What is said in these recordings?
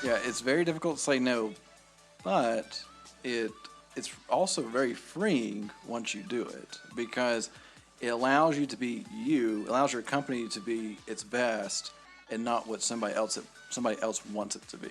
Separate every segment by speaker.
Speaker 1: Yeah, it's very difficult to say no, but it's also very freeing once you do it because it allows you to be you, allows your company to be its best and not what somebody else wants it to be.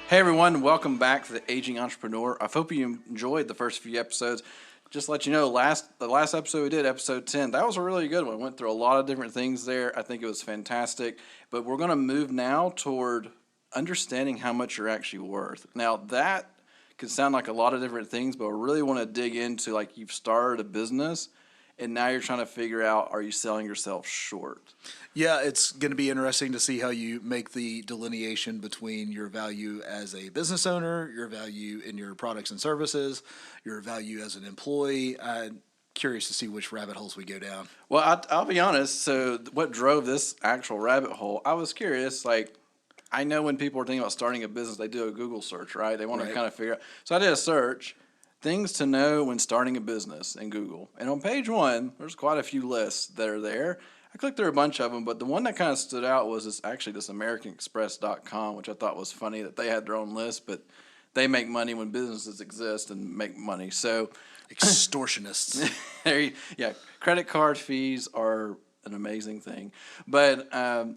Speaker 1: Hey everyone, welcome back to the Aging Entrepreneur. I hope you enjoyed the first few episodes. Just to let you know, the last episode we did, episode 10, that was a really good one. Went through a lot of different things there. I think it was fantastic. But we're going to move now toward understanding how much you're actually worth. Now that could sound like a lot of different things, but I really want to dig into like you've started a business and now you're trying to figure out, are you selling yourself short?
Speaker 2: Yeah, it's going to be interesting to see how you make the delineation between your value as a business owner, your value in your products and services, your value as an employee. I'm curious to see which rabbit holes we go down.
Speaker 1: Well, I'll be honest. So what drove this actual rabbit hole, I was curious, like, I know when people are thinking about starting a business, they do a Google search, right? They want to kind of figure out. So I did a search, things to know when starting a business in Google. And on page one, there's quite a few lists that are there. I clicked through a bunch of them, but the one that kind of stood out was this AmericanExpress.com, which I thought was funny that they had their own list, but they make money when businesses exist and make money. So
Speaker 2: extortionists.
Speaker 1: Yeah, credit card fees are an amazing thing. But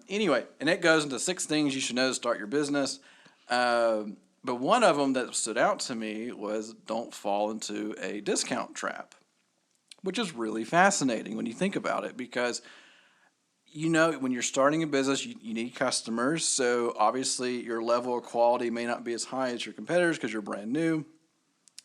Speaker 1: anyway, and it goes into 6 things you should know to start your business. But one of them that stood out to me was don't fall into a discount trap, which is really fascinating when you think about it because when you're starting a business, you need customers. So obviously your level of quality may not be as high as your competitors because you're brand new.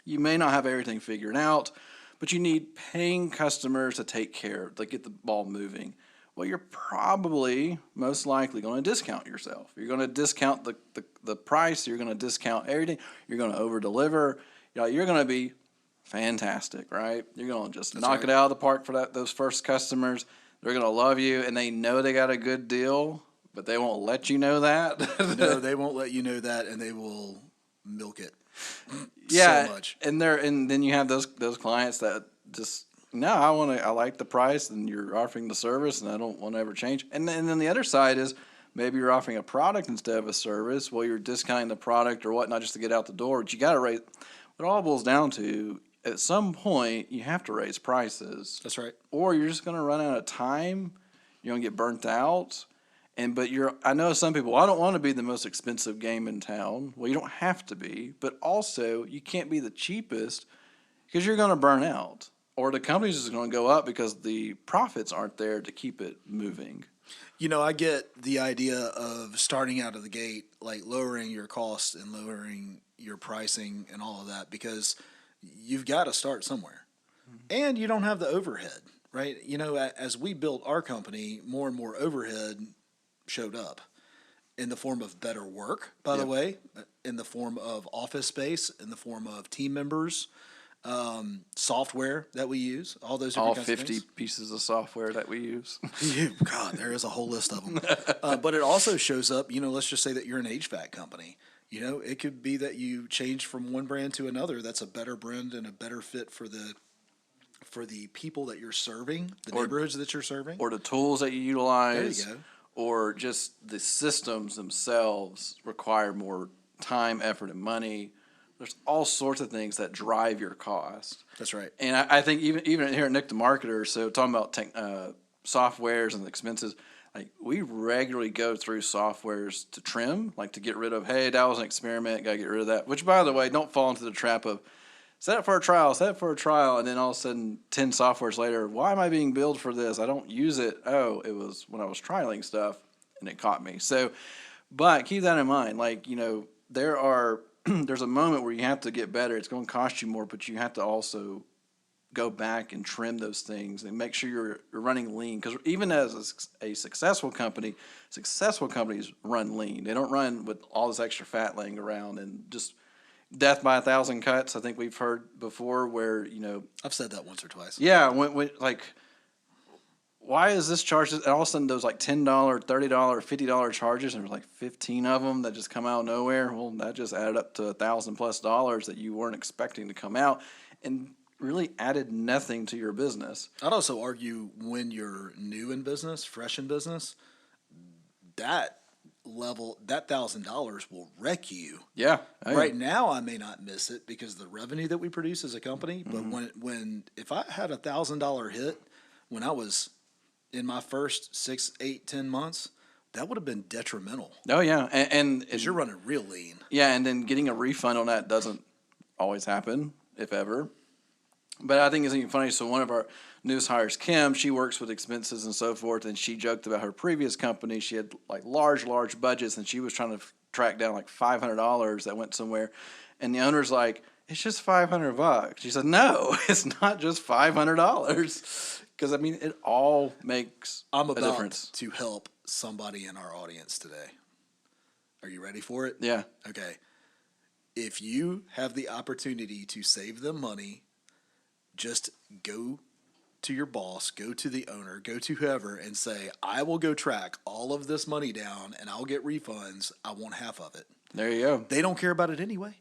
Speaker 1: You may not have everything figured out, but you need paying customers to take care, to get the ball moving. Well, you're probably most likely going to discount yourself. You're going to discount the price. You're going to discount everything. You're going to over deliver. You're going to be fantastic, right? You're going to just knock it out of the park for those first customers. They're going to love you, and they know they got a good deal, but they won't let you know that.
Speaker 2: No, they won't let you know that, and they will milk it
Speaker 1: so
Speaker 2: much.
Speaker 1: And then you have those clients that just, no, I like the price, and you're offering the service, and I don't want to ever change. And then the other side is maybe you're offering a product instead of a service. Well, you're discounting the product or whatnot just to get out the door. But you got to raise. What it all boils down to, at some point, you have to raise prices.
Speaker 2: That's right.
Speaker 1: Or you're just going to run out of time. You're going to get burnt out. I know some people, I don't want to be the most expensive game in town. Well, you don't have to be. But also, you can't be the cheapest because you're going to burn out. Or the company's just going to go up because the profits aren't there to keep it moving.
Speaker 2: I get the idea of starting out of the gate, like lowering your costs and lowering your pricing and all of that because you've got to start somewhere. And you don't have the overhead, right? As we built our company, more and more overhead showed up in the form of better work, by the way, in the form of office space, in the form of team members, software that we use, all those different kinds of things.
Speaker 1: 50 pieces of software that we use.
Speaker 2: God, there is a whole list of them. But it also shows up, let's just say that you're an HVAC company. It could be that you change from one brand to another. That's a better brand and a better fit for the people that you're serving, the neighborhoods that you're serving.
Speaker 1: Or the tools that you utilize.
Speaker 2: There you go.
Speaker 1: Or just the systems themselves require more time, effort, and money. There's all sorts of things that drive your cost.
Speaker 2: That's right.
Speaker 1: And I think even here at Nick the Marketer, so talking about softwares and the expenses, like we regularly go through softwares to trim, like to get rid of, hey, that was an experiment, got to get rid of that. Which, by the way, don't fall into the trap of set it for a trial, and then all of a sudden 10 softwares later, why am I being billed for this? I don't use it. Oh, it was when I was trialing stuff, and it caught me. So, but keep that in mind. Like, there's a moment where you have to get better. It's going to cost you more, but you have to also go back and trim those things and make sure you're running lean. Because even as a successful company, successful companies run lean. They don't run with all this extra fat laying around and just death by 1,000 cuts. I think we've heard before where,
Speaker 2: I've said that once or twice.
Speaker 1: Yeah, when why is this charge? And all of a sudden, those like $10, $30, $50 charges, and there's like 15 of them that just come out of nowhere. Well, that just added up to $1,000+ that you weren't expecting to come out, and really added nothing to your business.
Speaker 2: I'd also argue when you're new in business, fresh in business, that $1,000 will wreck you.
Speaker 1: Yeah.
Speaker 2: Right now, I may not miss it because of the revenue that we produce as a company. But if I had $1,000 hit when I was in my first 6, 8, 10 months, that would have been detrimental.
Speaker 1: Oh yeah, and
Speaker 2: Because you're running real lean.
Speaker 1: yeah, and then getting a refund on that doesn't always happen, if ever. But I think it's even funny. So one of our newest hires, Kim, she works with expenses and so forth, and she joked about her previous company. She had like large budgets, and she was trying to track down like $500 that went somewhere, and the owner's like, "It's just $500." She said, "No, it's not just $500." Because I mean, it all makes
Speaker 2: I'm
Speaker 1: a
Speaker 2: about
Speaker 1: difference.
Speaker 2: to help somebody in our audience today. Are you ready for it?
Speaker 1: Yeah.
Speaker 2: Okay. If you have the opportunity to save them money, just go to your boss, go to the owner, go to whoever and say, I will go track all of this money down and I'll get refunds. I want half of it.
Speaker 1: There you go.
Speaker 2: They don't care about it anyway.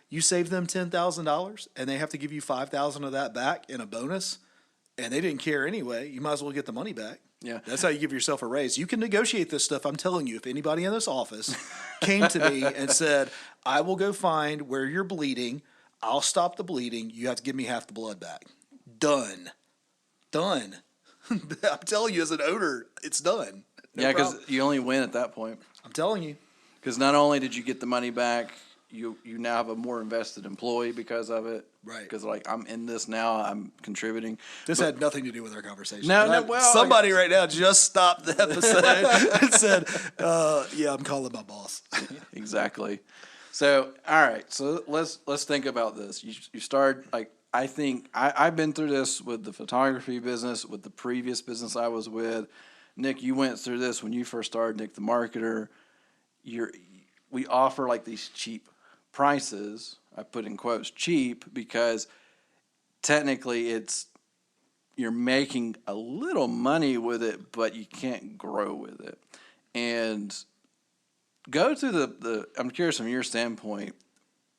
Speaker 2: You save them $10,000 and they have to give you $5,000 of that back in a bonus, and they didn't care anyway. You might as well get the money back.
Speaker 1: Yeah.
Speaker 2: That's how you give yourself a raise. You can negotiate this stuff. I'm telling you, if anybody in this office came to me and said, I will go find where you're bleeding, I'll stop the bleeding, you have to give me half the blood back. Done. I'm telling you, as an owner, it's done. No
Speaker 1: Yeah, because
Speaker 2: problem.
Speaker 1: you only win at that point.
Speaker 2: I'm telling you.
Speaker 1: Because not only did you get the money back, you now have a more invested employee because of it.
Speaker 2: Right.
Speaker 1: Because like, I'm in this now, I'm contributing.
Speaker 2: This had nothing to do with our conversation.
Speaker 1: Well,
Speaker 2: somebody right now just stopped the episode and said, yeah, I'm calling my boss.
Speaker 1: Exactly. So, all right. So let's think about this. You start, like, I think I've been through this with the photography business, with the previous business I was with. Nick, you went through this when you first started, Nick the marketer. We offer like these cheap prices. I put in quotes cheap because technically you're making a little money with it, but you can't grow with it. And go through the I'm curious from your standpoint,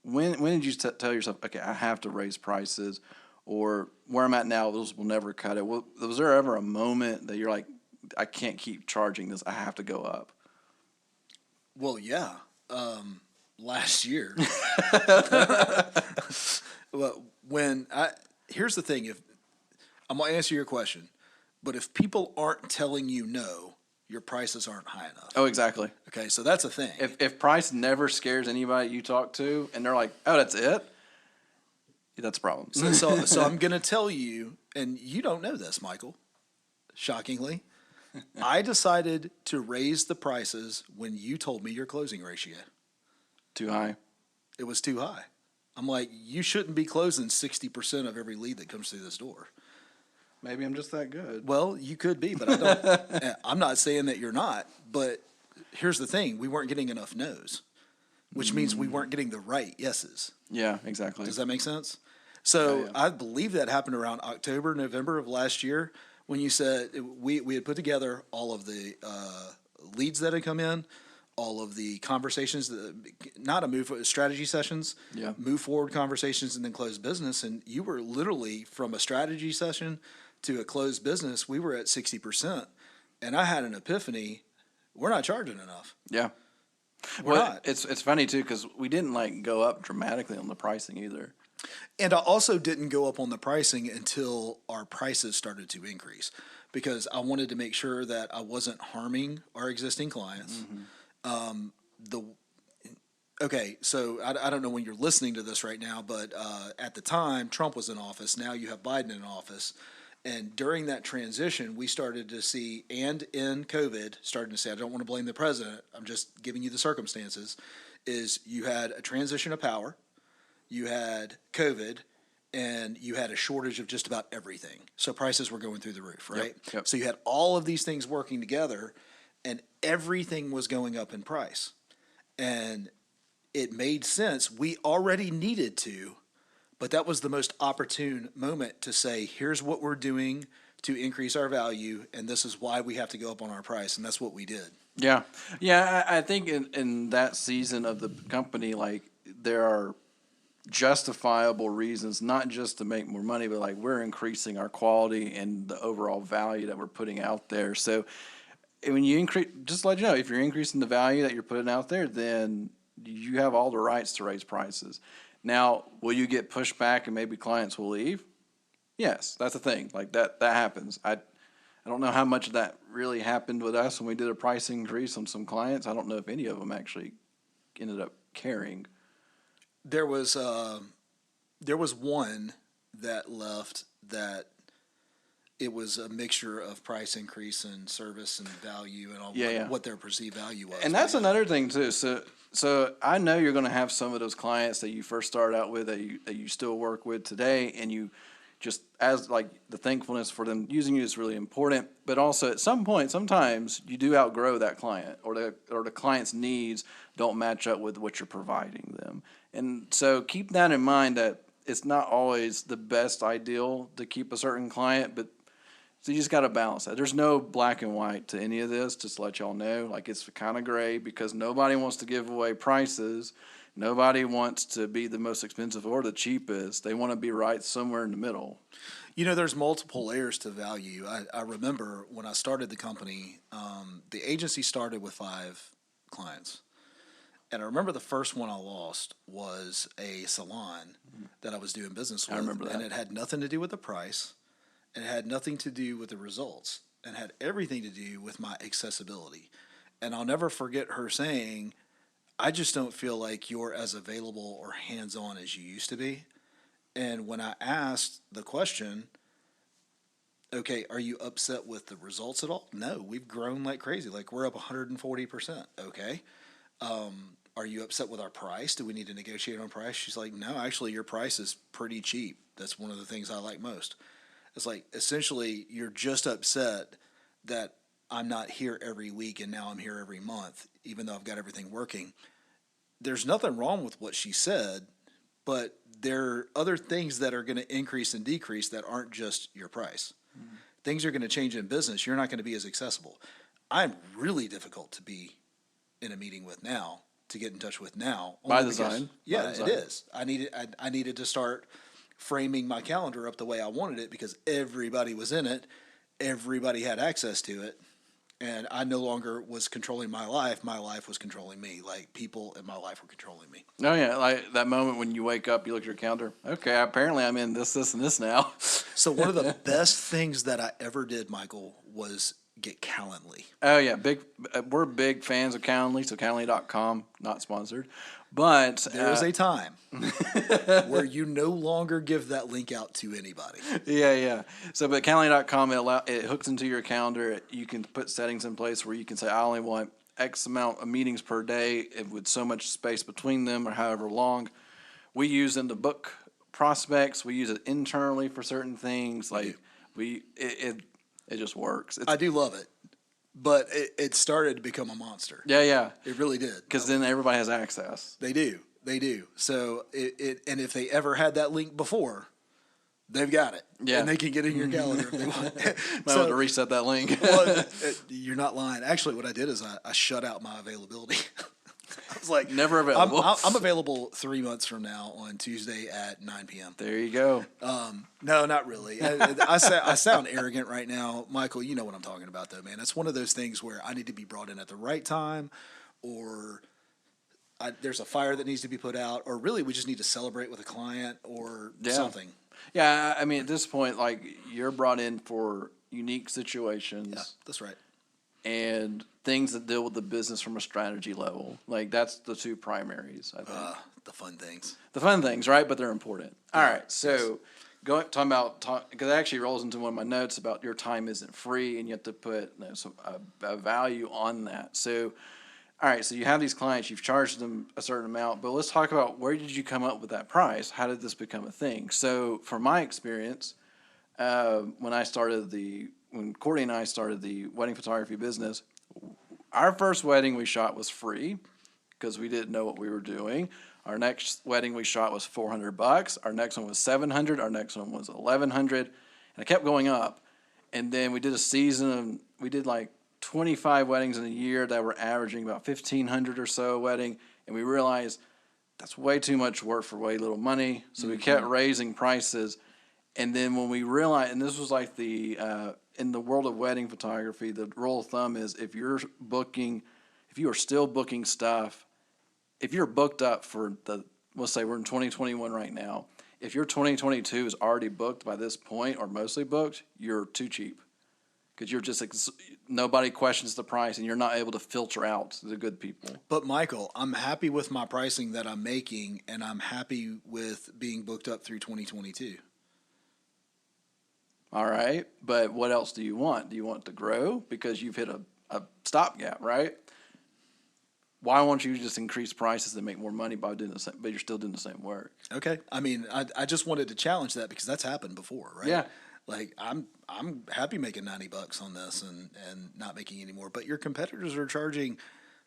Speaker 1: when did you tell yourself, okay, I have to raise prices, or where I'm at now, those will never cut it? Was there ever a moment that you're like, I can't keep charging this, I have to go up?
Speaker 2: Well, yeah. Last year. Well, here's the thing. If I'm going to answer your question, but if people aren't telling you no, your prices aren't high enough.
Speaker 1: Oh, exactly.
Speaker 2: Okay, so that's a thing.
Speaker 1: If price never scares anybody you talk to, and they're like, oh, that's it, that's a problem.
Speaker 2: So I'm going to tell you, and you don't know this, Michael, shockingly. I decided to raise the prices when you told me your closing ratio.
Speaker 1: Too high.
Speaker 2: It was too high. I'm like, you shouldn't be closing 60% of every lead that comes through this door.
Speaker 1: Maybe I'm just that good.
Speaker 2: Well, you could be, but I don't. I'm not saying that you're not, but here's the thing. We weren't getting enough no's, which means we weren't getting the right yeses.
Speaker 1: Yeah, exactly.
Speaker 2: Does that make sense? So
Speaker 1: yeah.
Speaker 2: I believe that happened around October, November of last year when you said we had put together all of the leads that had come in, all of the conversations, strategy sessions,
Speaker 1: Yeah.
Speaker 2: move forward conversations, and then close business. And you were literally from a strategy session to a closed business, we were at 60%. And I had an epiphany. We're not charging enough.
Speaker 1: Yeah.
Speaker 2: We're not.
Speaker 1: It's funny too, because we didn't like go up dramatically on the pricing either.
Speaker 2: And I also didn't go up on the pricing until our prices started to increase, because I wanted to make sure that I wasn't harming our existing clients. Okay, so I don't know when you're listening to this right now, but at the time, Trump was in office. Now you have Biden in office. And during that transition, we started to see, and in COVID, starting to say, I don't want to blame the president, I'm just giving you the circumstances, is you had a transition of power, you had COVID, and you had a shortage of just about everything. So prices were going through the roof, right?
Speaker 1: Yep.
Speaker 2: So you had all of these things working together, and everything was going up in price. And it made sense. We already needed to, but that was the most opportune moment to say, here's what we're doing to increase our value, and this is why we have to go up on our price, and that's what we did.
Speaker 1: Yeah. Yeah. I think in that season of the company, like, there are justifiable reasons, not just to make more money, but like we're increasing our quality and the overall value that we're putting out there. So when you increase, just to let you know, if you're increasing the value that you're putting out there, then you have all the rights to raise prices. Now, will you get pushback and maybe clients will leave? Yes, that's the thing. Like that happens. I don't know how much of that really happened with us when we did a price increase on some clients. I don't know if any of them actually ended up caring.
Speaker 2: There was one that left that it was a mixture of price increase and service and value and all what their perceived value was.
Speaker 1: And that's another thing too. So I know you're going to have some of those clients that you first started out with that you still work with today, and you just, as like the thankfulness for them using you is really important. But also at some point, sometimes you do outgrow that client, or the client's needs don't match up with what you're providing them. And so keep that in mind, that it's not always the best ideal to keep a certain client, but so you just got to balance that. There's no black and white to any of this, just to let y'all know. Like, it's kind of gray because nobody wants to give away prices. Nobody wants to be the most expensive or the cheapest. They want to be right somewhere in the middle.
Speaker 2: You know, there's multiple layers to value. I remember when I started the company, the agency started with 5 clients. And I remember the first one I lost was a salon that I was doing business with.
Speaker 1: I remember that.
Speaker 2: And it had nothing to do with the price. And it had nothing to do with the results. And had everything to do with my accessibility. And I'll never forget her saying, I just don't feel like you're as available or hands-on as you used to be. And when I asked the question, okay, are you upset with the results at all? No, we've grown like crazy. Like, we're up 140%. Okay. Are you upset with our price? Do we need to negotiate on price? She's like, no, actually, your price is pretty cheap. That's one of the things I like most. It's like, essentially, you're just upset that I'm not here every week and now I'm here every month, even though I've got everything working. There's nothing wrong with what she said, but there are other things that are going to increase and decrease that aren't just your price. Mm-hmm. Things are going to change in business. You're not going to be as accessible. I'm really difficult to be in a meeting with now, to get in touch with now.
Speaker 1: By design.
Speaker 2: Yeah, it is. I needed to start framing my calendar up the way I wanted it because everybody was in it. Everybody had access to it. And I no longer was controlling my life. My life was controlling me. Like, people in my life were controlling me.
Speaker 1: Oh, yeah. Like that moment when you wake up, you look at your calendar. Okay, apparently I'm in this, and this now.
Speaker 2: So one of the best things that I ever did, Michael, was get Calendly.
Speaker 1: Oh, yeah. We're big fans of Calendly, so Calendly.com, not sponsored. But
Speaker 2: there is a time where you no longer give that link out to anybody.
Speaker 1: Yeah. So, but Calendly.com, it hooks into your calendar. You can put settings in place where you can say, I only want X amount of meetings per day with so much space between them or however long. We use them to book prospects. We use it internally for certain things. Like, it just works.
Speaker 2: I do love it. But it started to become a monster.
Speaker 1: Yeah.
Speaker 2: It really did.
Speaker 1: Because then everybody has access.
Speaker 2: They do. So and if they ever had that link before, they've got it.
Speaker 1: Yeah.
Speaker 2: And they can get in your calendar if they want.
Speaker 1: Might want to reset that link.
Speaker 2: Well, you're not lying. Actually, what I did is I shut out my availability. I was like,
Speaker 1: never available.
Speaker 2: I'm available 3 months from now on Tuesday at 9 p.m.
Speaker 1: There you go.
Speaker 2: No, not really. I sound arrogant right now, Michael. You know what I'm talking about, though, man. It's one of those things where I need to be brought in at the right time, or there's a fire that needs to be put out, or really we just need to celebrate with a client or something.
Speaker 1: Yeah, I mean, at this point, like, you're brought in for unique situations.
Speaker 2: Yeah, that's right.
Speaker 1: And things that deal with the business from a strategy level. Like, that's the 2 primaries, I think.
Speaker 2: The fun things. The
Speaker 1: fun things, right? But they're important. All right, so talking about, because it actually rolls into one of my notes about your time isn't free, and you have to put a value on that. So, all right, so you have these clients, you've charged them a certain amount, but let's talk about, where did you come up with that price? How did this become a thing? So, from my experience, when Courtney and I started the wedding photography business, our first wedding we shot was free because we didn't know what we were doing. Our next wedding we shot was $400. Our next one was $700. Our next one was $1,100, and it kept going up. And then we did a season. We did like 25 weddings in a year that were averaging about 1,500 or so a wedding. And we realized that's way too much work for way little money. So we kept raising prices. And then when we realized, and this was like in the world of wedding photography, the rule of thumb is if you are still booking stuff, if you're booked up for let's say we're in 2021 right now, if your 2022 is already booked by this point or mostly booked, you're too cheap. Because you're just, nobody questions the price and you're not able to filter out the good people.
Speaker 2: But Michael, I'm happy with my pricing that I'm making, and I'm happy with being booked up through 2022.
Speaker 1: All right. But what else do you want? Do you want to grow? Because you've hit a stopgap, right? Why won't you just increase prices and make more money by doing the same, but you're still doing the same work?
Speaker 2: Okay. I mean, I just wanted to challenge that because that's happened before, right?
Speaker 1: Yeah.
Speaker 2: Like I'm happy making $90 on this and not making any more, but your competitors are charging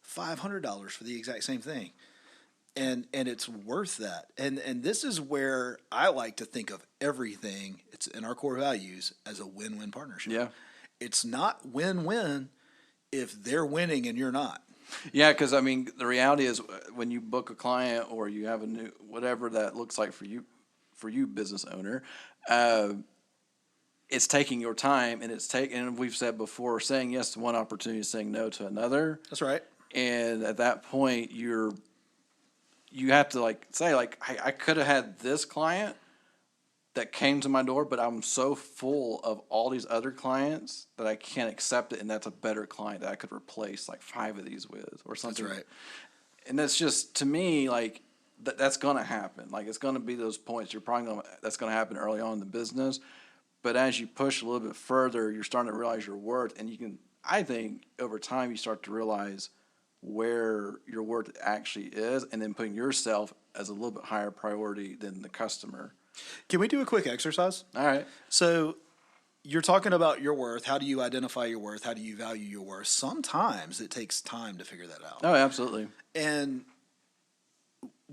Speaker 2: $500 for the exact same thing. And it's worth that. And this is where I like to think of everything, it's in our core values, as a win-win partnership.
Speaker 1: Yeah.
Speaker 2: It's not win-win if they're winning and you're not.
Speaker 1: Yeah, because I mean, the reality is when you book a client or you have a new whatever that looks like for you business owner, it's taking your time and and we've said before, saying yes to one opportunity, saying no to another.
Speaker 2: That's right.
Speaker 1: And at that point, you have to say I could have had this client that came to my door, but I'm so full of all these other clients that I can't accept it, and that's a better client that I could replace like 5 of these with or something.
Speaker 2: That's right.
Speaker 1: And that's just, to me, like that's going to happen. Like it's going to be those points. That's going to happen early on in the business, but as you push a little bit further, you're starting to realize your worth, and I think over time you start to realize where your worth actually is, and then putting yourself as a little bit higher priority than the customer.
Speaker 2: Can we do a quick exercise?
Speaker 1: All right.
Speaker 2: So you're talking about your worth. How do you identify your worth? How do you value your worth? Sometimes it takes time to figure that out.
Speaker 1: Oh, absolutely.
Speaker 2: And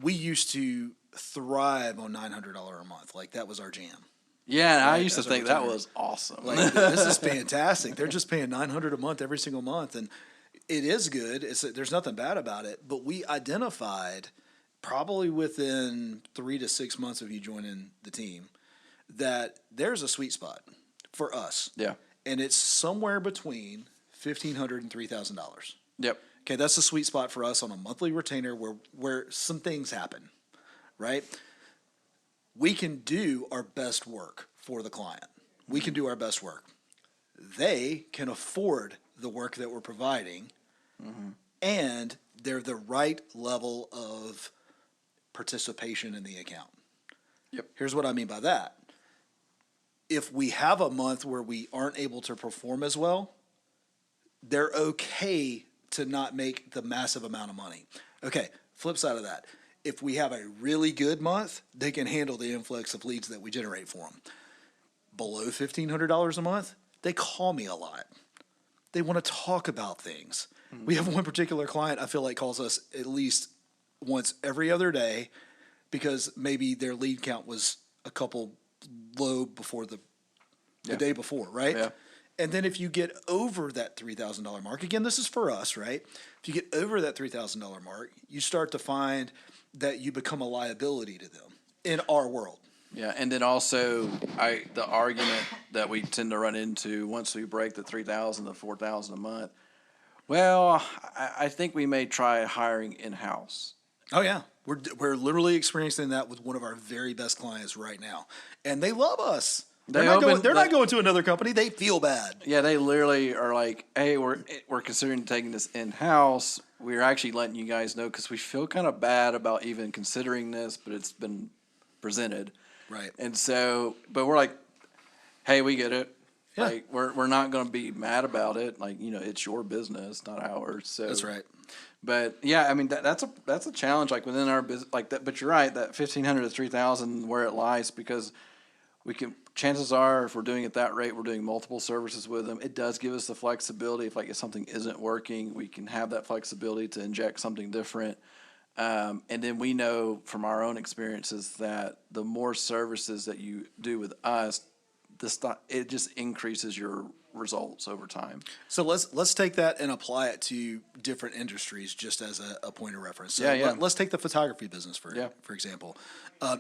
Speaker 2: we used to thrive on $900 a month. Like that was our jam.
Speaker 1: Yeah, and
Speaker 2: Right,
Speaker 1: I used to
Speaker 2: as a
Speaker 1: think that
Speaker 2: retailer.
Speaker 1: was awesome.
Speaker 2: Like this is fantastic. They're just paying $900 a month every single month, and it is good. There's nothing bad about it. But we identified probably within 3 to 6 months of you joining the team that there's a sweet spot for us.
Speaker 1: Yeah.
Speaker 2: And it's somewhere between $1,500 and $3,000.
Speaker 1: Yep.
Speaker 2: Okay, that's the sweet spot for us on a monthly retainer where some things happen, right? We can do our best work for the client. We can do our best work. They can afford the work that we're providing, and they're the right level of participation in the account.
Speaker 1: Yep.
Speaker 2: Here's what I mean by that. If we have a month where we aren't able to perform as well, they're okay to not make the massive amount of money. Okay, flip side of that. If we have a really good month, they can handle the influx of leads that we generate for them. Below $1,500 a month, they call me a lot. They want to talk about things. We have one particular client I feel like calls us at least once every other day because maybe their lead count was a couple low before the day before, right?
Speaker 1: Yeah.
Speaker 2: And then if you get over that $3,000 mark, again, this is for us, right? If you get over that $3,000 mark, you start to find that you become a liability to them in our world.
Speaker 1: Yeah, and then also the argument that we tend to run into once we break the 3,000 to 4,000 a month. Well, I think we may try hiring in-house.
Speaker 2: Oh yeah, we're literally experiencing that with one of our very best clients right now, and they love us. They're not going to another company. They feel bad.
Speaker 1: Yeah, they literally are like, "Hey, we're considering taking this in-house. We're actually letting you guys know because we feel kind of bad about even considering this, but it's been presented."
Speaker 2: Right.
Speaker 1: And so, but we're like, "Hey, we get it.
Speaker 2: Yeah.
Speaker 1: Like, we're not going to be mad about it. Like, it's your business, not ours." So
Speaker 2: That's right.
Speaker 1: But yeah, I mean that's a challenge like within our business like that. But you're right, that 1,500 to 3,000 where it lies because we can. Chances are, if we're doing it that rate, we're doing multiple services with them. It does give us the flexibility. If something isn't working, we can have that flexibility to inject something different. And then we know from our own experiences that the more services that you do with us, it just increases your results over time.
Speaker 2: So let's take that and apply it to different industries, just as a point of reference. So
Speaker 1: Yeah.
Speaker 2: let's take the photography business for
Speaker 1: Yeah.
Speaker 2: example.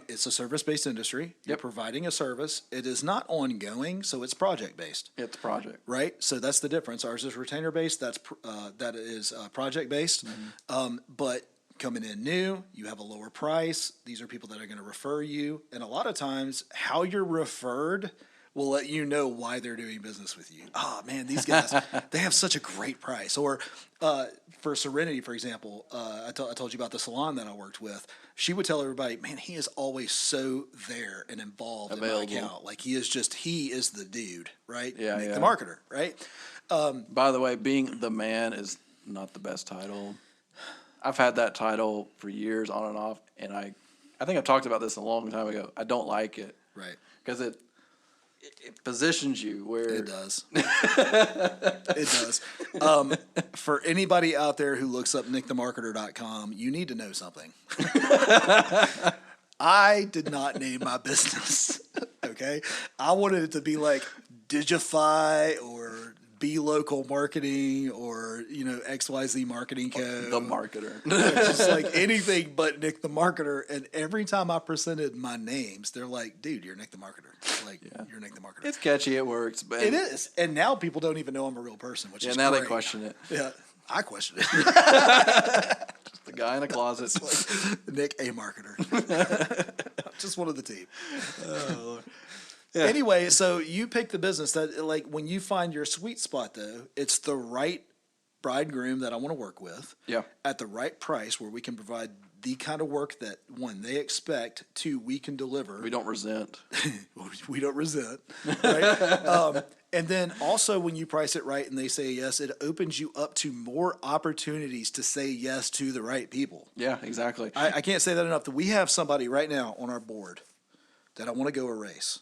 Speaker 2: It's a service-based industry. You're
Speaker 1: Yep.
Speaker 2: providing a service. It is not ongoing, so it's project-based.
Speaker 1: It's a project.
Speaker 2: Right, so that's the difference. Ours is retainer based. That is project based. But coming in new, you have a lower price. These are people that are going to refer you, and a lot of times, how you're referred will let you know why they're doing business with you. Oh man, these guys, they have such a great price. Or for Serenity, for example, I told you about the salon that I worked with. She would tell everybody, man, he is always so there and involved
Speaker 1: Available.
Speaker 2: in my account. Like he is the dude, right?
Speaker 1: Yeah,
Speaker 2: Nick
Speaker 1: yeah.
Speaker 2: the marketer, right?
Speaker 1: By the way, being the man is not the best title. I've had that title for years on and off, and I think I've talked about this a long time ago. I don't like it.
Speaker 2: Right.
Speaker 1: Because it positions you where
Speaker 2: It does. It does. For anybody out there who looks up nickthemarketer.com, you need to know something. I did not name my business. Okay. I wanted it to be like Digify or Be Local Marketing or, XYZ Marketing Co.
Speaker 1: the marketer.
Speaker 2: Just like anything but Nick the Marketer. And every time I presented my names, they're like, dude, you're Nick the Marketer. Like, you're Nick the Marketer.
Speaker 1: It's catchy, it works, but
Speaker 2: It is. And now people don't even know I'm a real person, which is
Speaker 1: now
Speaker 2: great.
Speaker 1: they question it.
Speaker 2: Yeah, I question it.
Speaker 1: The guy in a closet.
Speaker 2: Nick, a marketer. Just one of the team.
Speaker 1: Yeah.
Speaker 2: Anyway, so you pick the business that, like, when you find your sweet spot, though, it's the right bridegroom that I want to work with.
Speaker 1: Yeah.
Speaker 2: At the right price where we can provide the kind of work that, one, they expect, two, we can deliver.
Speaker 1: We don't resent.
Speaker 2: We don't resent. Right? And then also when you price it right and they say yes, it opens you up to more opportunities to say yes to the right people.
Speaker 1: Yeah, exactly.
Speaker 2: I can't say that enough. We have somebody right now on our board that I want to go a race.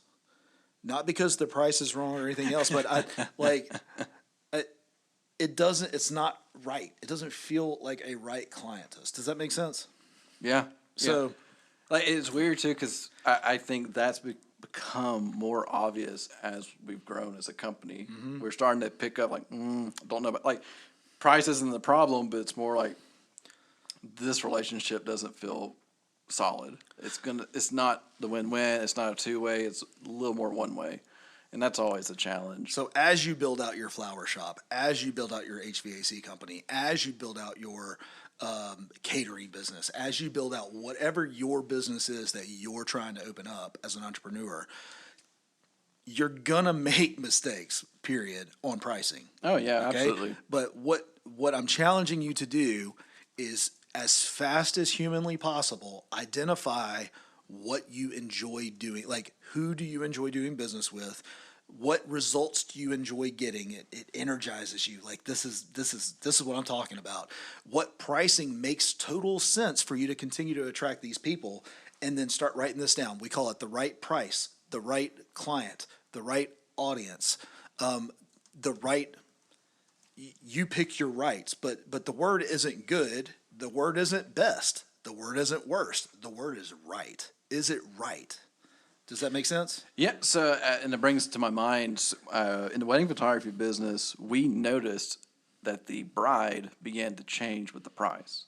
Speaker 2: Not because the price is wrong or anything else, but it's not right. It doesn't feel like a right client to us. Does that make sense?
Speaker 1: Yeah.
Speaker 2: So,
Speaker 1: like, it's weird too, because I think that's become more obvious as we've grown as a company.
Speaker 2: Mm-hmm.
Speaker 1: We're starting to pick up don't know about, like, price isn't the problem, but it's more like this relationship doesn't feel solid. It's not the win-win. It's not a two-way. It's a little more one-way, and that's always a challenge.
Speaker 2: So as you build out your flower shop, as you build out your HVAC company, as you build out your catering business, as you build out whatever your business is that you're trying to open up as an entrepreneur, you're gonna make mistakes, period, on pricing.
Speaker 1: Oh yeah,
Speaker 2: Okay?
Speaker 1: absolutely.
Speaker 2: But what I'm challenging you to do is, as fast as humanly possible, identify what you enjoy doing. Like, who do you enjoy doing business with? What results do you enjoy getting? It energizes you. Like, this is what I'm talking about. What pricing makes total sense for you to continue to attract these people, and then start writing this down. We call it the right price, the right client, the right audience, you pick your rights, but the word isn't good. The word isn't best. The word isn't worst. The word is right. Is it right? Does that make sense?
Speaker 1: Yeah. So, and it brings to my mind, in the wedding photography business, we noticed that the bride began to change with the price.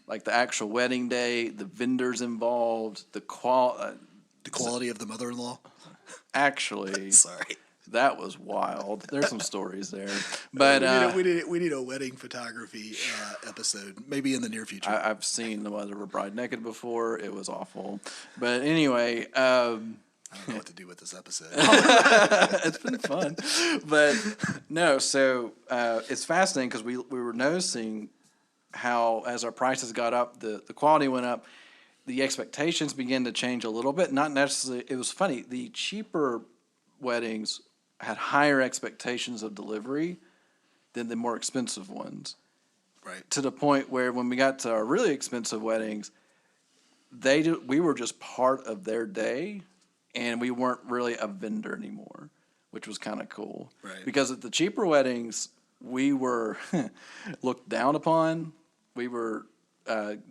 Speaker 1: Like the actual wedding day, the vendors involved, the
Speaker 2: quality of the mother-in-law.
Speaker 1: Actually,
Speaker 2: Sorry.
Speaker 1: that was wild. There's some stories there, but
Speaker 2: we need a wedding photography episode, maybe in the near future.
Speaker 1: I've seen the mother of a bride naked before. It was awful. But anyway, I
Speaker 2: don't know what to do with this episode.
Speaker 1: it's been fun. But no, so it's fascinating because we were noticing how, as our prices got up, the quality went up. The expectations began to change a little bit. Not necessarily. It was funny. The cheaper weddings had higher expectations of delivery than the more expensive ones.
Speaker 2: Right.
Speaker 1: To the point where when we got to our really expensive weddings, we were just part of their day, and we weren't really a vendor anymore, which was kind of cool.
Speaker 2: Right.
Speaker 1: Because at the cheaper weddings, we were looked down upon. We were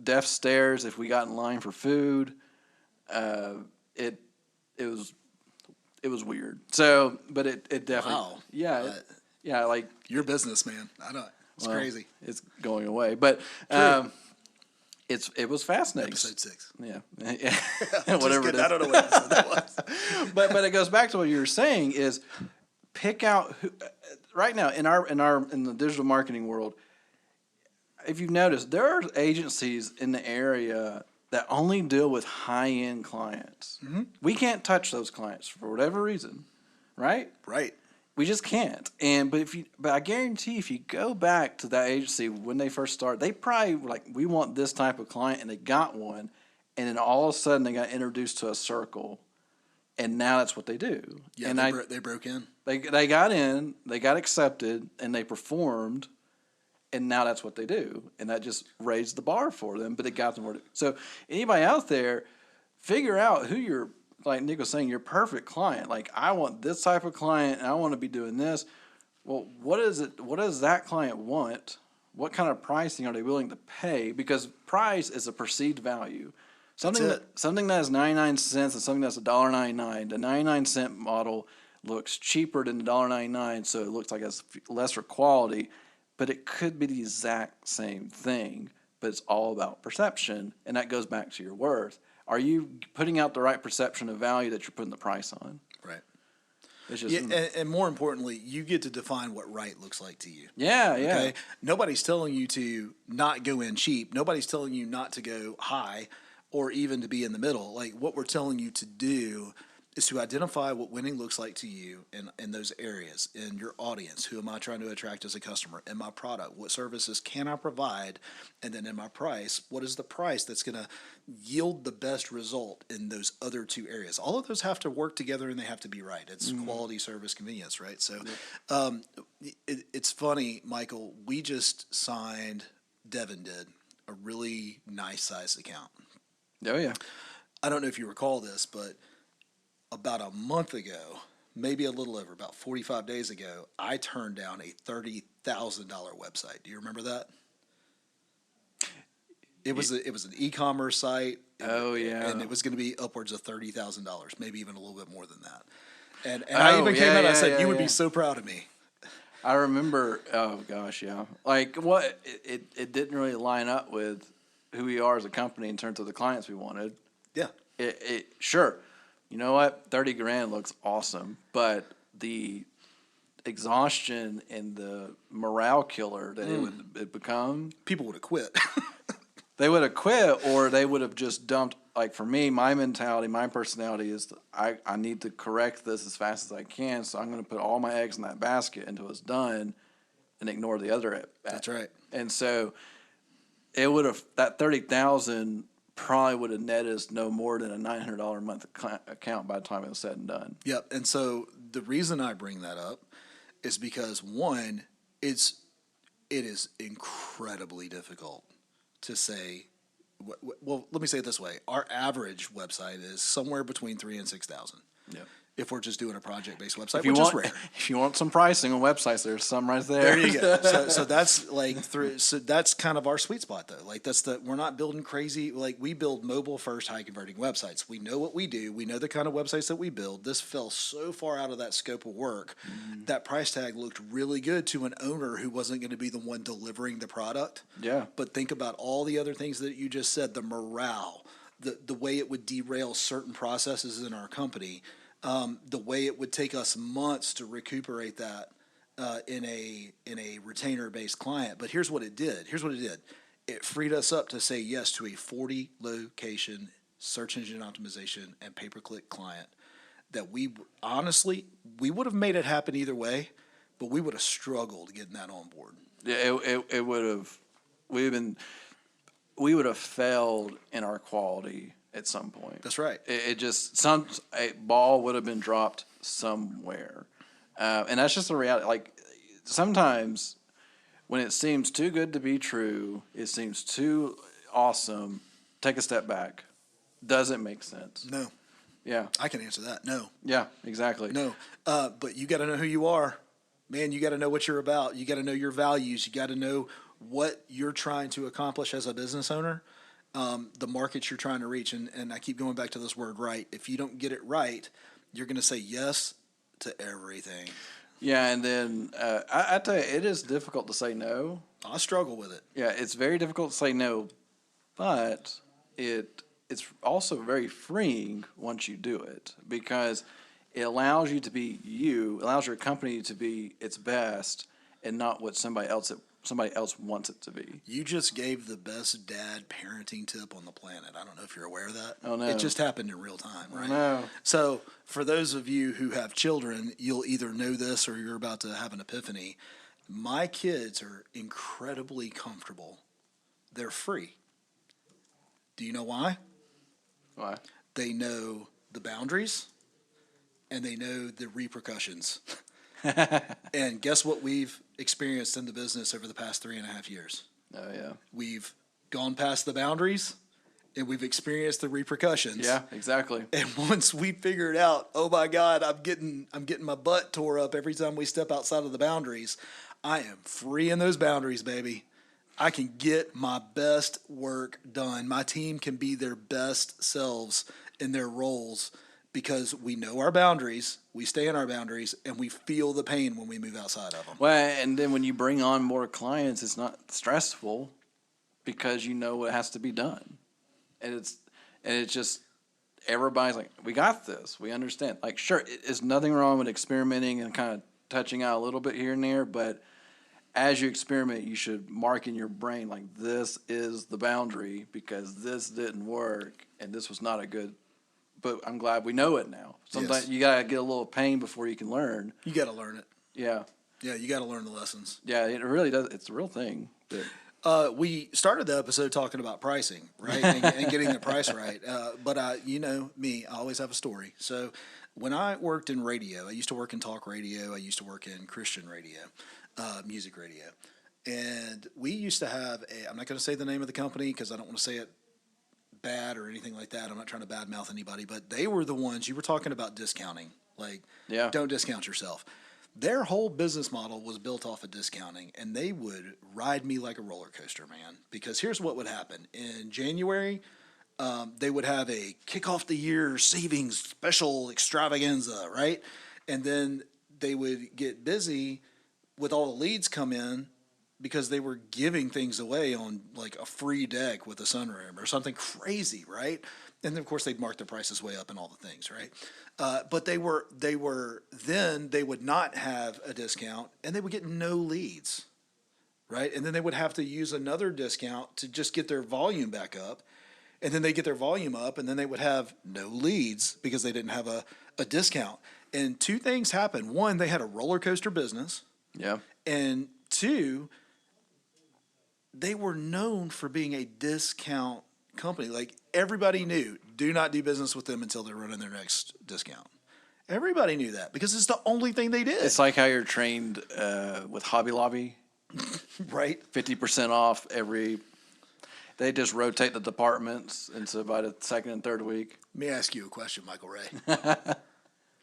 Speaker 1: deaf stares if we got in line for food. It it was weird. So, but it definitely,
Speaker 2: Wow.
Speaker 1: yeah, yeah, like
Speaker 2: Your business, man. I know. It's crazy.
Speaker 1: it's going away, but it was fascinating.
Speaker 2: Episode 6.
Speaker 1: Yeah,
Speaker 2: Whatever it is. I don't know what episode that was.
Speaker 1: but it goes back to what you were saying is pick out who. Right now in the digital marketing world, if you've noticed, there are agencies in the area that only deal with high-end clients. Mm-hmm. We can't touch those clients for whatever reason, right?
Speaker 2: Right.
Speaker 1: We just can't. But I guarantee if you go back to that agency when they first started, they probably were like, we want this type of client, and they got one, and then all of a sudden they got introduced to a circle, and now that's what they do.
Speaker 2: Yeah,
Speaker 1: and
Speaker 2: they broke in.
Speaker 1: They got in, they got accepted, and they performed, and now that's what they do, and that just raised the bar for them. But it got them where. So anybody out there, figure out who you're. Like Nick was saying, your perfect client. Like, I want this type of client, and I want to be doing this. Well, what is it? What does that client want? What kind of pricing are they willing to pay? Because price is a perceived value. Something that is 99 cents and something that's $1.99. The 99-cent model looks cheaper than the $1.99, so it looks like it's lesser quality, but it could be the exact same thing. But it's all about perception, and that goes back to your worth. Are you putting out the right perception of value that you're putting the price on?
Speaker 2: Right.
Speaker 1: It's just,
Speaker 2: and more importantly, you get to define what right looks like to you.
Speaker 1: Yeah.
Speaker 2: Okay? Nobody's telling you to not go in cheap. Nobody's telling you not to go high or even to be in the middle. Like, what we're telling you to do is to identify what winning looks like to you in those areas, in your audience. Who am I trying to attract as a customer? In my product, what services can I provide? And then in my price, what is the price that's going to yield the best result in those other two areas? All of those have to work together, and they have to be right. It's quality, service, convenience, right? So it's funny, Michael, we just signed, Devin did, a really nice sized account.
Speaker 1: Oh, yeah.
Speaker 2: I don't know if you recall this, but about a month ago, maybe a little over, about 45 days ago, I turned down a $30,000 website. Do you remember that? It was an e-commerce site. And it was going to be upwards of $30,000, maybe even a little bit more than that. And I even came out and I said, you would be so proud of me.
Speaker 1: I remember, oh gosh, yeah. Like, what, it didn't really line up with who we are as a company in terms of the clients we wanted.
Speaker 2: Yeah.
Speaker 1: Sure. You know what? 30 grand looks awesome, but the exhaustion and the morale killer that it would become.
Speaker 2: People would have quit.
Speaker 1: They would have quit, or they would have just dumped. Like, for me, my mentality, my personality is I need to correct this as fast as I can, so I'm going to put all my eggs in that basket until it's done and ignore the other.
Speaker 2: That's right.
Speaker 1: And so it would have, that 30,000 probably would have netted us no more than a $900 a month account by the time it was said and done.
Speaker 2: Yep. And so the reason I bring that up is because, one, it is incredibly difficult to say. Well, let me say it this way: our average website is somewhere between 3,000 and 6,000.
Speaker 1: Yep.
Speaker 2: If we're just doing a project-based website,
Speaker 1: which
Speaker 2: is rare.
Speaker 1: If you want some pricing on websites, there's some right there.
Speaker 2: There you go. So that's like so that's kind of our sweet spot, though. Like, we're not building crazy. Like, we build mobile-first, high-converting websites. We know what we do. We know the kind of websites that we build. This fell so far out of that scope of work. That price tag looked really good to an owner who wasn't going to be the one delivering the product.
Speaker 1: Yeah.
Speaker 2: But think about all the other things that you just said: the morale, the way it would derail certain processes in our company. The way it would take us months to recuperate that in a retainer-based client. But here's what it did. It freed us up to say yes to a 40-location search engine optimization and pay-per-click client that we would have made it happen either way, but we would have struggled getting that on board.
Speaker 1: Yeah, it would have. We would have failed in our quality at some point.
Speaker 2: That's right.
Speaker 1: A ball would have been dropped somewhere, and that's just the reality. Like, sometimes when it seems too good to be true, it seems too awesome. Take a step back. Doesn't make sense.
Speaker 2: No.
Speaker 1: Yeah.
Speaker 2: I can answer that. No.
Speaker 1: Yeah. Exactly.
Speaker 2: No. But you got to know who you are, man. You got to know what you're about. You got to know your values. You got to know what you're trying to accomplish as a business owner. The markets you're trying to reach, and I keep going back to this word right. If you don't get it right, you're going to say yes to everything.
Speaker 1: Yeah, and then I tell you, it is difficult to say no.
Speaker 2: I struggle with it.
Speaker 1: Yeah, it's very difficult to say no, but it's also very freeing once you do it because it allows you to be you, allows your company to be its best and not what somebody else wants it to be.
Speaker 2: You just gave the best dad parenting tip on the planet. I don't know if you're aware of that.
Speaker 1: Oh, no.
Speaker 2: It just happened in real time, right?
Speaker 1: No.
Speaker 2: So for those of you who have children, you'll either know this or you're about to have an epiphany. My kids are incredibly comfortable. They're free. Do you know why?
Speaker 1: Why?
Speaker 2: They know the boundaries and they know the repercussions. And guess what we've experienced in the business over the past 3.5 years?
Speaker 1: Oh, yeah.
Speaker 2: We've gone past the boundaries and we've experienced the repercussions.
Speaker 1: Yeah, exactly.
Speaker 2: And once we figured out, oh my God, I'm getting my butt tore up every time we step outside of the boundaries. I am free in those boundaries, baby. I can get my best work done. My team can be their best selves in their roles because we know our boundaries, we stay in our boundaries, and we feel the pain when we move outside of them.
Speaker 1: Well, and then when you bring on more clients, it's not stressful because you know what has to be done. And it's just everybody's like, we got this. We understand. Like, sure, there's nothing wrong with experimenting and kind of touching out a little bit here and there, but as you experiment, you should mark in your brain, like, this is the boundary because this didn't work and this was not a good, but I'm glad we know it now. Sometimes you got to get a little pain before you can learn.
Speaker 2: You got to learn it.
Speaker 1: Yeah.
Speaker 2: Yeah, you got to learn the lessons.
Speaker 1: Yeah, it really does. It's a real thing. But
Speaker 2: we started the episode talking about pricing, right, and getting the price right. But you know me, I always have a story. So when I worked in radio, I used to work in talk radio. I used to work in Christian radio, music radio. And we used to have I'm not going to say the name of the company because I don't want to say it bad or anything like that. I'm not trying to badmouth anybody, but they were the ones, you were talking about discounting. Like, don't discount yourself. Their whole business model was built off of discounting, and they would ride me like a roller coaster, man. Because here's what would happen. In January, they would have a kick off the year savings special extravaganza, right? And then they would get busy with all the leads come in because they were giving things away on like a free deck with a sunroom or something crazy, right? And then, of course, they'd mark their prices way up and all the things, right? But they would not have a discount and they would get no leads, right? And then they would have to use another discount to just get their volume back up. And then they get their volume up and then they would have no leads because they didn't have a discount. And two things happened. One, they had a roller coaster business.
Speaker 1: yeah.
Speaker 2: And two, they were known for being a discount company. Like, everybody knew, do not do business with them until they're running their next discount. Everybody knew that because it's the only thing they did.
Speaker 1: It's like how you're trained with Hobby Lobby.
Speaker 2: Right.
Speaker 1: 50% off they just rotate the departments. And so by the second and third week.
Speaker 2: Let me ask you a question, Michael Ray.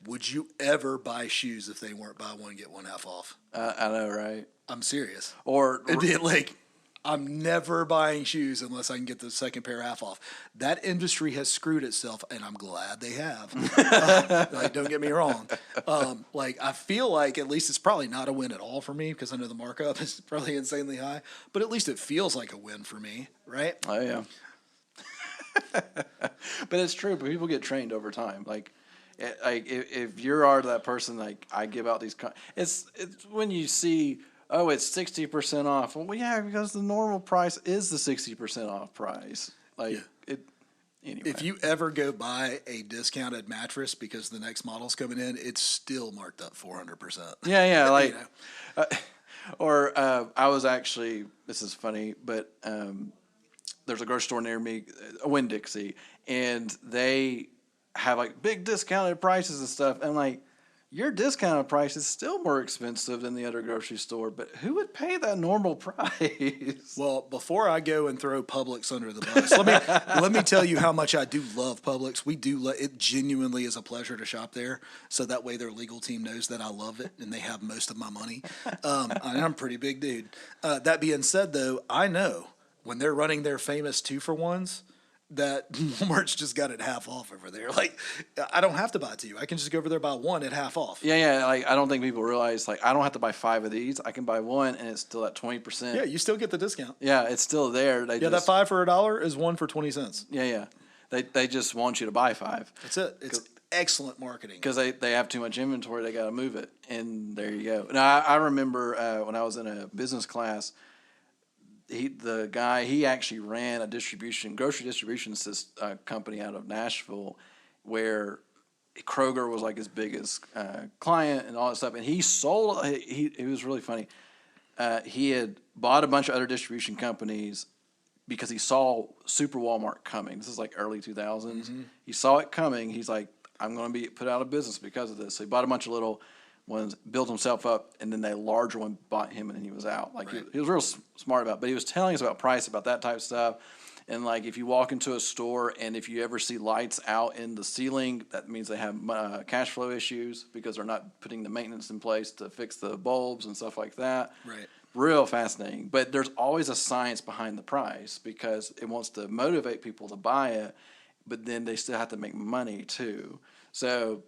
Speaker 2: Would you ever buy shoes if they weren't buy one, get one half off?
Speaker 1: I know, right?
Speaker 2: I'm serious.
Speaker 1: Or
Speaker 2: It'd be like, I'm never buying shoes unless I can get the second pair half off. That industry has screwed itself, and I'm glad they have. Like, don't get me wrong. Like, I feel like at least it's probably not a win at all for me because I know the markup is probably insanely high, but at least it feels like a win for me, right?
Speaker 1: Oh, yeah. But it's true. But people get trained over time. Like if you are that person, like I give out these, it's when you see, oh, it's 60% off. Well, yeah, because the normal price is the 60% off price. Like anyway.
Speaker 2: If you ever go buy a discounted mattress because the next model's coming in, it's still marked up 400%.
Speaker 1: Yeah, like,
Speaker 2: You know?
Speaker 1: I was actually, this is funny, but there's a grocery store near me, a WinnDixie, and they have like big discounted prices and stuff. And like, your discounted price is still more expensive than the other grocery store, but who would pay that normal price?
Speaker 2: Well, before I go and throw Publix under the bus, let me tell you how much I do love Publix. We do it genuinely is a pleasure to shop there, so that way their legal team knows that I love it and they have most of my money. I'm a pretty big dude. That being said, though, I know when they're running their famous 2-for-1s, that Walmart's just got it half off over there. Like, I don't have to buy two. I can just go over there buy one at half off.
Speaker 1: Yeah. Like, I don't think people realize, like, I don't have to buy 5 of these. I can buy one, and it's still at 20%.
Speaker 2: Yeah, you still get the discount.
Speaker 1: Yeah, it's still there.
Speaker 2: Yeah, that 5 for $1 is 1 for 20 cents.
Speaker 1: Yeah. They just want you to buy 5.
Speaker 2: That's it. It's excellent marketing.
Speaker 1: Because they have too much inventory, they got to move it, and there you go. Now, I remember when I was in a business class, the guy actually ran a grocery distribution company out of Nashville, where Kroger was like his biggest client and all that stuff. And he sold. It was really funny. He had bought a bunch of other distribution companies because he saw Super Walmart coming. This is like early 2000s. Mm-hmm. He saw it coming. He's like, I'm going to be put out of business because of this. So he bought a bunch of little ones, built himself up, and then the larger one bought him, and then he was out. Like, right. He was real smart about it. But he was telling us about price, about that type of stuff. And, like, if you walk into a store and if you ever see lights out in the ceiling, that means they have cash flow issues because they're not putting the maintenance in place to fix the bulbs and stuff like that.
Speaker 2: Right.
Speaker 1: Real fascinating. But there's always a science behind the price because it wants to motivate people to buy it, but then they still have to make money too. So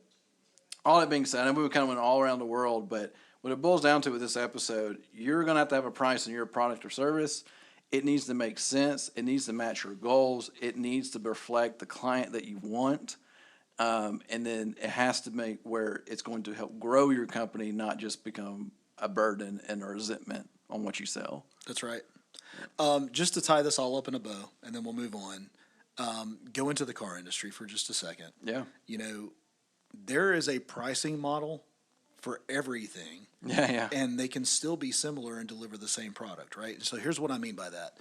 Speaker 1: all that being said, I know we kind of went all around the world, but what it boils down to with this episode, you're going to have a price on your product or service. It needs to make sense. It needs to match your goals. It needs to reflect the client that you want. And then it has to make where it's going to help grow your company, not just become a burden and a resentment on what you sell.
Speaker 2: That's right. Just to tie this all up in a bow, and then we'll move on. Go into the car industry for just a second.
Speaker 1: Yeah.
Speaker 2: You know, there is a pricing model for everything.
Speaker 1: Yeah.
Speaker 2: And they can still be similar and deliver the same product, right? So here's what I mean by that.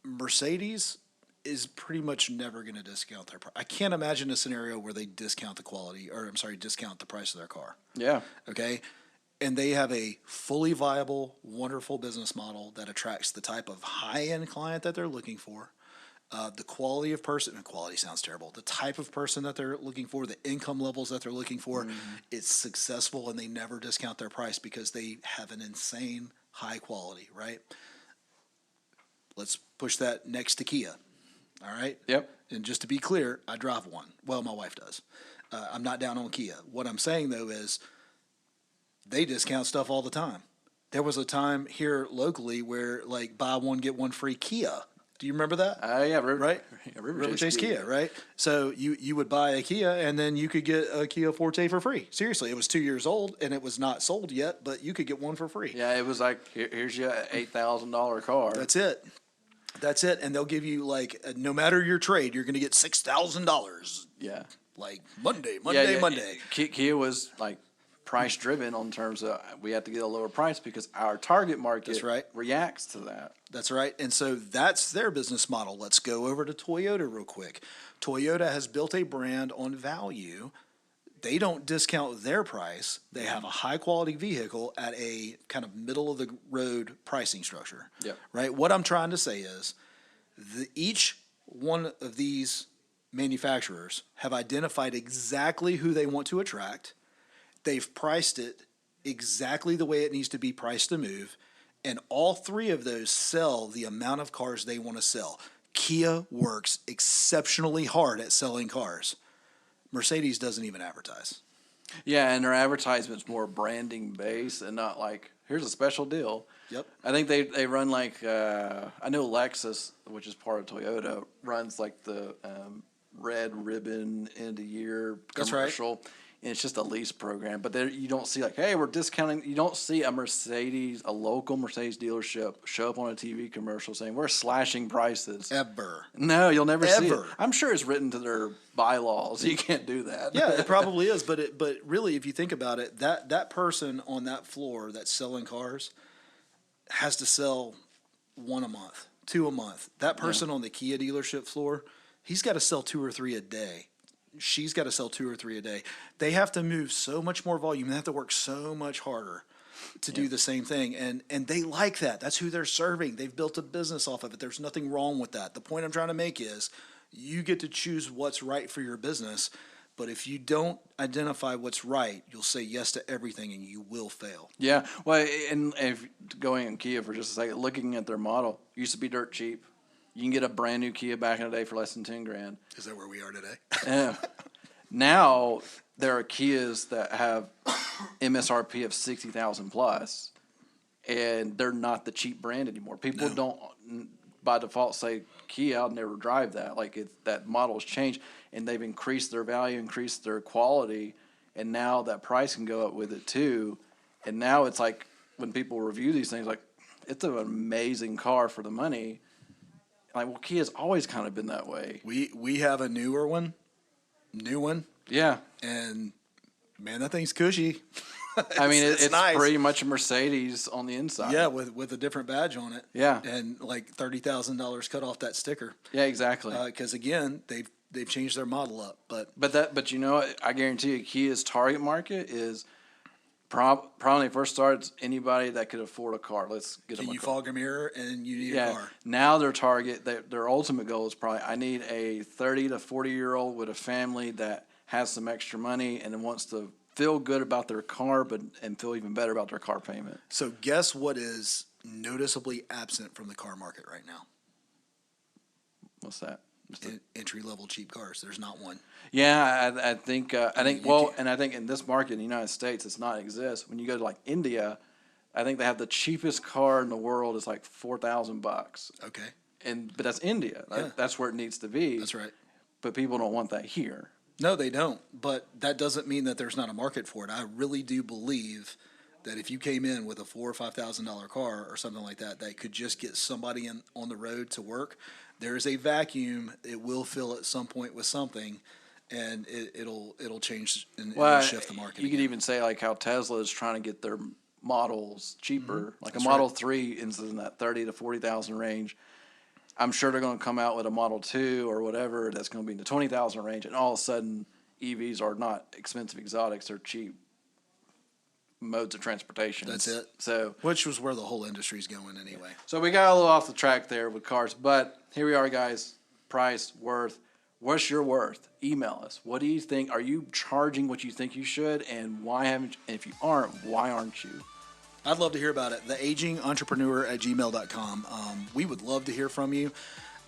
Speaker 2: Mercedes is pretty much never going to discount their price. I can't imagine a scenario where they discount the discount the price of their car.
Speaker 1: Yeah.
Speaker 2: Okay? And they have a fully viable, wonderful business model that attracts the type of high-end client that they're looking for. The quality of person, and quality sounds terrible, the type of person that they're looking for, the income levels that they're looking for, it's successful, and they never discount their price because they have an insane high quality, right? Let's push that next to Kia, all right?
Speaker 1: Yep.
Speaker 2: And just to be clear, I drive one. Well, my wife does. I'm not down on Kia. What I'm saying, though, is they discount stuff all the time. There was a time here locally where, like, buy one, get one free Kia. Do you remember that?
Speaker 1: Yeah,
Speaker 2: right?
Speaker 1: River
Speaker 2: Chase Kia, right? So you would buy a Kia, and then you could get a Kia Forte for free. Seriously, it was 2 years old, and it was not sold yet, but you could get one for free.
Speaker 1: Yeah, it was like, here's your $8,000 car.
Speaker 2: That's it. And they'll give you, like, no matter your trade, you're going to get $6,000.
Speaker 1: Yeah.
Speaker 2: Like Monday.
Speaker 1: Kia was, like, price driven on terms of we have to get a lower price because our target market reacts to that.
Speaker 2: That's right. And so that's their business model. Let's go over to Toyota real quick. Toyota has built a brand on value. They don't discount their price. They have a high quality vehicle at a kind of middle of the road pricing structure.
Speaker 1: Yep.
Speaker 2: Right? What I'm trying to say is each one of these manufacturers have identified exactly who they want to attract. They've priced it exactly the way it needs to be priced to move, and all three of those sell the amount of cars they want to sell. Kia works exceptionally hard at selling cars. Mercedes doesn't even advertise.
Speaker 1: Yeah, and their advertisement's more branding based and not like, here's a special deal.
Speaker 2: Yep.
Speaker 1: I think they run like, I know Lexus, which is part of Toyota, runs like the red ribbon end of year commercial. That's right. And it's just a lease program, but there you don't see like, hey, we're discounting. You don't see a local Mercedes dealership show up on a TV commercial saying we're slashing prices.
Speaker 2: Ever.
Speaker 1: No, you'll never see it. I'm sure it's written to their bylaws. You can't do that.
Speaker 2: Yeah, it probably is. But really, if you think about it, that person on that floor that's selling cars has to sell 1 a month, 2 a month. That person on the Kia dealership floor, he's got to sell 2 or 3 a day. She's got to sell 2 or 3 a day. They have to move so much more volume. They have to work so much harder to do the same thing. And they like that. That's who they're serving. They've built a business off of it. There's nothing wrong with that. The point I'm trying to make is you get to choose what's right for your business. But if you don't identify what's right, you'll say yes to everything and you will fail.
Speaker 1: Yeah. Well, and if going on Kia for just a second, looking at their model, used to be dirt cheap. You can get a brand new Kia back in the day for less than 10 grand.
Speaker 2: Is that where we are today?
Speaker 1: Now there are Kias that have MSRP of 60,000 plus, and they're not the cheap brand anymore. People don't by default say Kia. I'll never drive that. That model's changed, and they've increased their value, increased their quality, and now that price can go up with it too. And now it's like when people review these things, like it's an amazing car for the money. Like, well, Kia's always kind of been that way.
Speaker 2: We have a new one.
Speaker 1: Yeah.
Speaker 2: And man, that thing's cushy.
Speaker 1: I mean, it's
Speaker 2: nice.
Speaker 1: pretty much a Mercedes on the inside.
Speaker 2: Yeah, with a different badge on it.
Speaker 1: Yeah.
Speaker 2: And like $30,000 cut off that sticker.
Speaker 1: Yeah, exactly.
Speaker 2: Because again, they've changed their model up.
Speaker 1: But you know what? I guarantee you, Kia's target market is probably when they first started, it's anybody that could afford a car. Let's get them a car.
Speaker 2: Can you fog a mirror and you need a car?
Speaker 1: Now their target, their ultimate goal is probably, I need a 30 to 40-year-old with a family that has some extra money and wants to feel good about their car, and feel even better about their car payment.
Speaker 2: So guess what is noticeably absent from the car market right now?
Speaker 1: What's that?
Speaker 2: Entry-level cheap cars. There's not one.
Speaker 1: Yeah, I think in this market in the United States, it's not exist. When you go to like India, I think they have the cheapest car in the world is like $4,000.
Speaker 2: Okay.
Speaker 1: But that's India.
Speaker 2: Yeah.
Speaker 1: That's where it needs to be.
Speaker 2: That's right.
Speaker 1: But people don't want that here.
Speaker 2: No, they don't. But that doesn't mean that there's not a market for it. I really do believe that if you came in with a $4,000 or $5,000 car or something like that, that could just get somebody on the road to work. There is a vacuum. It will fill at some point with something, and it'll change and it'll shift the market.
Speaker 1: You could even say like how Tesla is trying to get their models cheaper.
Speaker 2: Mm-hmm.
Speaker 1: Like a Model 3 is in that 30 to 40,000 range. I'm sure they're going to come out with a Model 2 or whatever that's going to be in the 20,000 range, and all of a sudden EVs are not expensive exotics; they're cheap modes of transportation.
Speaker 2: That's it.
Speaker 1: So,
Speaker 2: which was where the whole industry's going anyway.
Speaker 1: So we got a little off the track there with cars, but here we are, guys. Price, worth. What's your worth? Email us. What do you think? Are you charging what you think you should, and why haven't? And if you aren't, why aren't you?
Speaker 2: I'd love to hear about it. theagingentrepreneur@gmail.com. We would love to hear from you.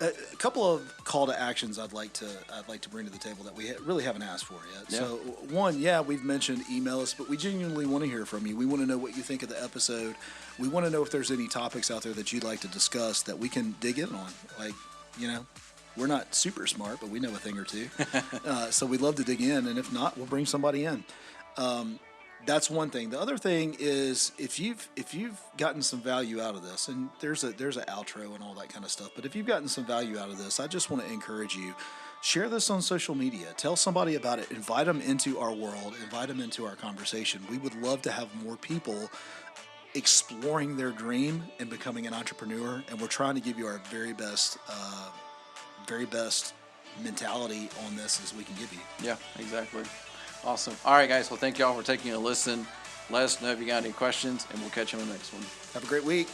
Speaker 2: A couple of call to actions I'd like to bring to the table that we really haven't asked for yet.
Speaker 1: Yeah.
Speaker 2: So one, we've mentioned email us, but we genuinely want to hear from you. We want to know what you think of the episode. We want to know if there's any topics out there that you'd like to discuss that we can dig in on. Like, we're not super smart, but we know a thing or two. So we'd love to dig in, and if not, we'll bring somebody in. That's one thing. The other thing is if you've gotten some value out of this, and there's an outro and all that kind of stuff, but if you've gotten some value out of this, I just want to encourage you, share this on social media. Tell somebody about it. Invite them into our world. Invite them into our conversation. We would love to have more people exploring their dream and becoming an entrepreneur, and we're trying to give you our very best mentality on this as we can give you.
Speaker 1: Yeah, exactly. Awesome. All right, guys. Well, thank y'all for taking a listen. Let us know if you got any questions, and we'll catch you on the next one.
Speaker 2: Have a great week.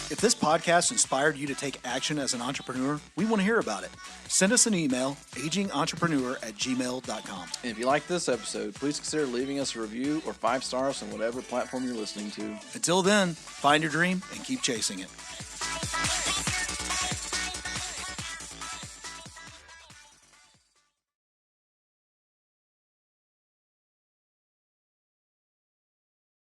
Speaker 2: If this podcast inspired you to take action as an entrepreneur, we want to hear about it. Send us an email, agingentrepreneur@gmail.com.
Speaker 1: And if you like this episode, please consider leaving us a review or 5 stars on whatever platform you're listening to.
Speaker 2: Until then, find your dream and keep chasing it.